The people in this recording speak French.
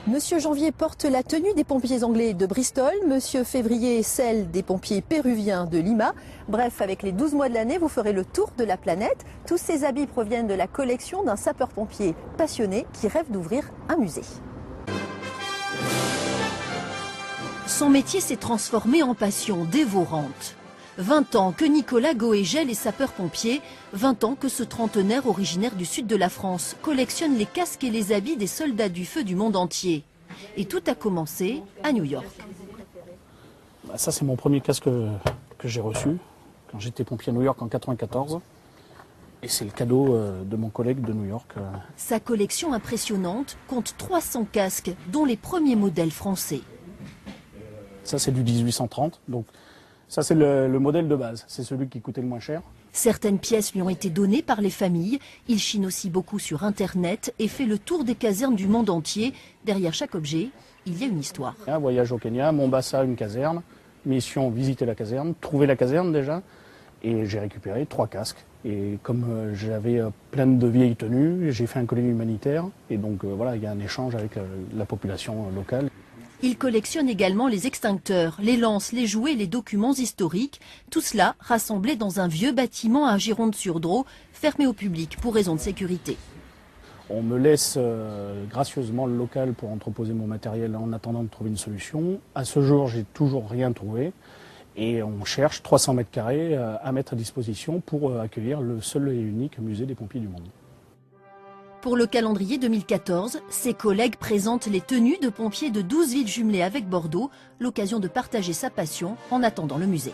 Monsieur Janvier porte la tenue des pompiers anglais de Bristol, Monsieur Février celle des pompiers péruviens de Lima. Bref, avec les 12 mois de l'année, vous ferez le tour de la planète. Tous ces habits proviennent de la collection d'un sapeur-pompier passionné qui rêve d'ouvrir un musée. Son métier s'est transformé en passion dévorante. 20 ans que Nicolas Goégel est sapeur-pompier, 20 ans que ce trentenaire originaire du sud de la France collectionne les casques et les habits des soldats du feu du monde entier. Et tout a commencé à New York. Ça, c'est mon premier casque que j'ai reçu quand j'étais pompier à New York en 1994. Et c'est le cadeau de mon collègue de New York. Sa collection impressionnante compte 300 casques, dont les premiers modèles français. Ça, c'est du 1830. Donc, ça, c'est le modèle de base. C'est celui qui coûtait le moins cher. Certaines pièces lui ont été données par les familles. Il chine aussi beaucoup sur Internet et fait le tour des casernes du monde entier. Derrière chaque objet, il y a une histoire. Un voyage au Kenya, Mombasa, une caserne. Mission, visiter la caserne, trouver la caserne déjà. Et j'ai récupéré 3 casques. Et comme j'avais plein de vieilles tenues, j'ai fait un collier humanitaire. Et donc voilà, il y a un échange avec la population locale. Il collectionne également les extincteurs, les lances, les jouets, les documents historiques. Tout cela rassemblé dans un vieux bâtiment à Gironde-sur-Dros, fermé au public pour raison de sécurité. On me laisse gracieusement le local pour entreposer mon matériel en attendant de trouver une solution. À ce jour, j'ai toujours rien trouvé. Et on cherche 300 mètres carrés à mettre à disposition pour accueillir le seul et unique musée des pompiers du monde. Pour le calendrier 2014, ses collègues présentent les tenues de pompiers de 12 villes jumelées avec Bordeaux, l'occasion de partager sa passion en attendant le musée.